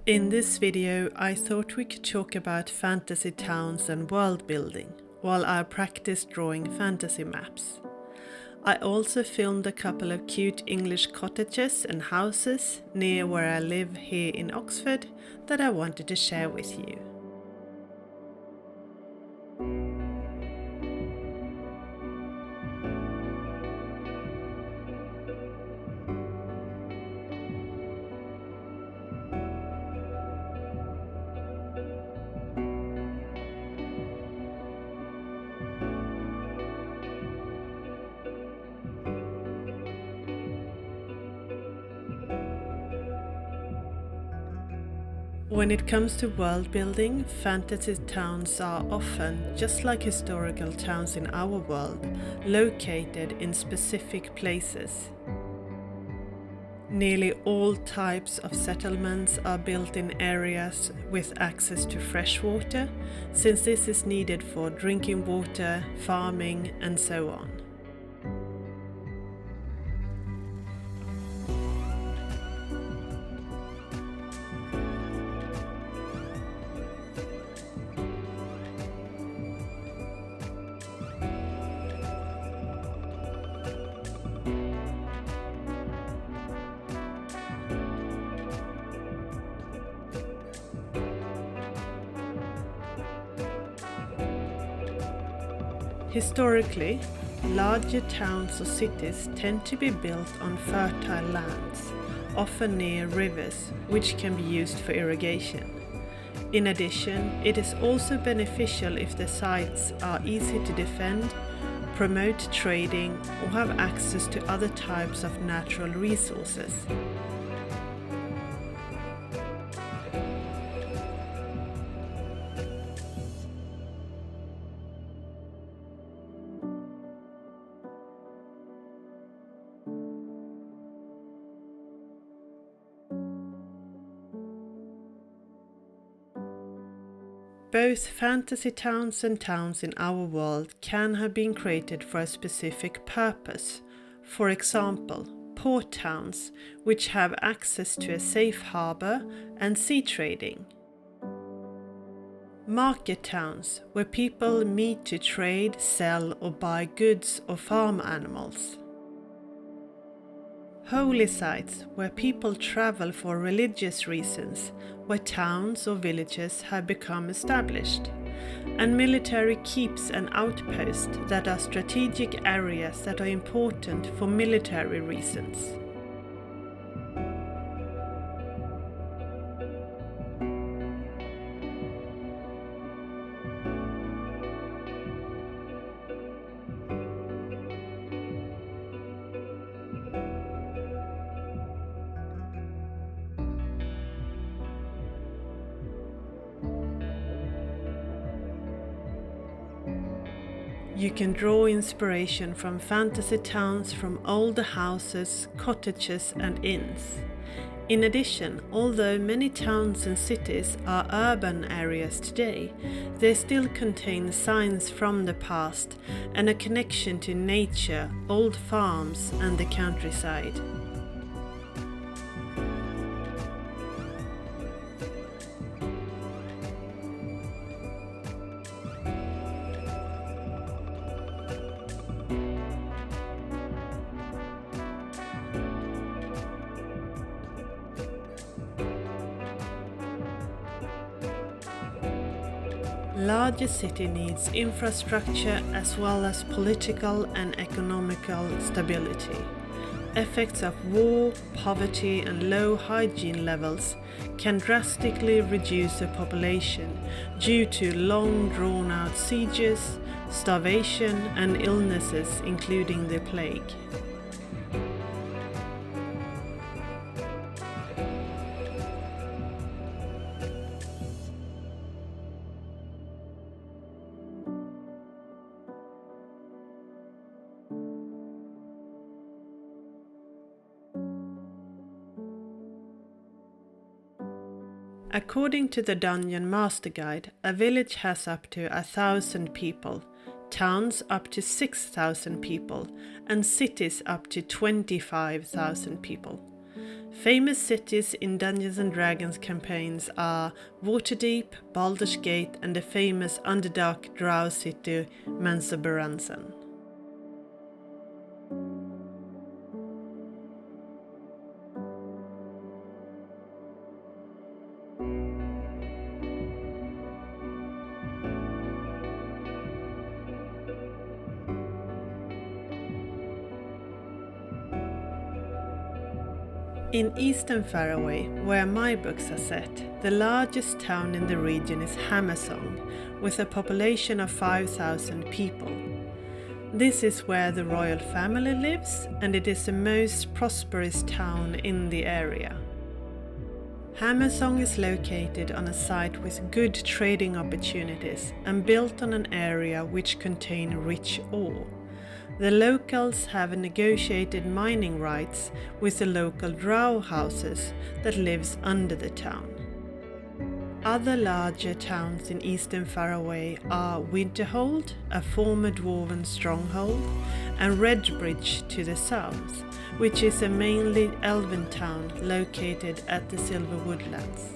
In this video, I thought we could talk about fantasy towns and world building, while I practiced drawing fantasy maps. I also filmed a couple of cute English cottages and houses near where I live here in Oxford that I wanted to share with you. When it comes to world building, fantasy towns are often, just like historical towns in our world, located in specific places. Nearly all types of settlements are built in areas with access to fresh water, since this is needed for drinking water, farming, and so on. Historically, larger towns or cities tend to be built on fertile lands, often near rivers, which can be used for irrigation. In addition, it is also beneficial if the sites are easy to defend, promote trading, or have access to other types of natural resources. Both fantasy towns and towns in our world can have been created for a specific purpose. For example, port towns, which have access to a safe harbour and sea trading. Market towns, where people meet to trade, sell or buy goods or farm animals. Holy sites, where people travel for religious reasons, where towns or villages have become established. And military keeps and outposts that are strategic areas that are important for military reasons. You can draw inspiration from fantasy towns from older houses, cottages and inns. In addition, although many towns and cities are urban areas today, they still contain signs from the past and a connection to nature, old farms and the countryside. Larger city needs infrastructure as well as political and economical stability. Effects of war, poverty and low hygiene levels can drastically reduce the population due to long drawn-out sieges, starvation and illnesses including the plague. According to the Dungeon Master Guide, a village has up to 1,000 people, towns up to 6,000 people, and cities up to 25,000 people. Famous cities in Dungeons & Dragons campaigns are Waterdeep, Baldur's Gate and the famous Underdark drow city Mansobaransan. In eastern Farraway, where my books are set, the largest town in the region is Hammersong, with a population of 5,000 people. This is where the royal family lives, and it is the most prosperous town in the area. Hammersong is located on a site with good trading opportunities and built on an area which contains rich ore. The locals have negotiated mining rights with the local drow houses that lives under the town. Other larger towns in eastern Farraway are Winterhold, a former dwarven stronghold, and Redbridge to the south, which is a mainly elven town located at the Silver Woodlands.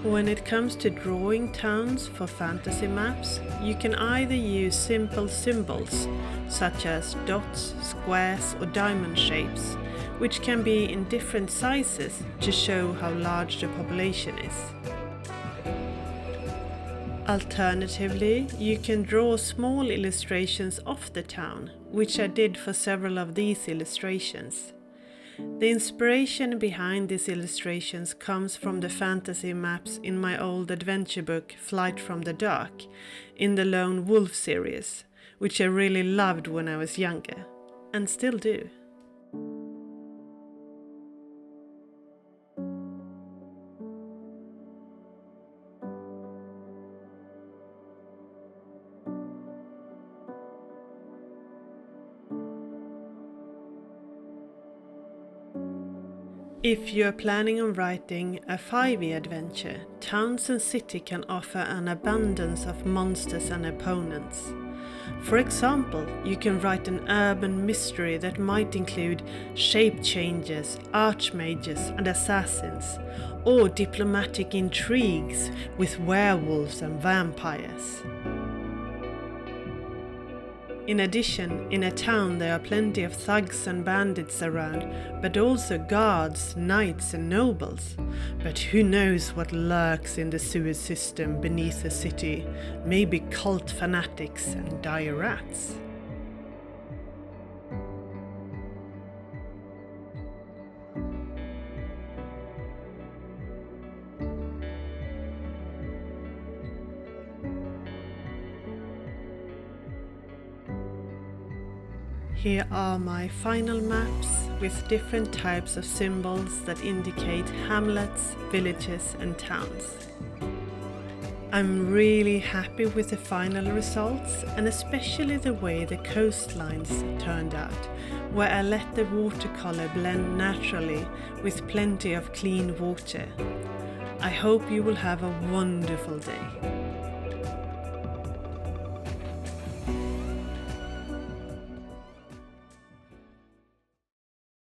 When it comes to drawing towns for fantasy maps, you can either use simple symbols, such as dots, squares or diamond shapes, which can be in different sizes to show how large the population is. Alternatively, you can draw small illustrations of the town, which I did for several of these illustrations. The inspiration behind these illustrations comes from the fantasy maps in my old adventure book Flight from the Dark, in the Lone Wolf series, which I really loved when I was younger, and still do. If you are planning on writing a 5e adventure, Towns and City can offer an abundance of monsters and opponents. For example, you can write an urban mystery that might include shape changes, archmages and assassins, or diplomatic intrigues with werewolves and vampires. In addition, in a town there are plenty of thugs and bandits around, but also guards, knights and nobles. But who knows what lurks in the sewer system beneath the city? Maybe cult fanatics and dire rats. Here are my final maps with different types of symbols that indicate hamlets, villages and towns. I'm really happy with the final results and especially the way the coastlines turned out, where I let the watercolour blend naturally with plenty of clean water. I hope you will have a wonderful day.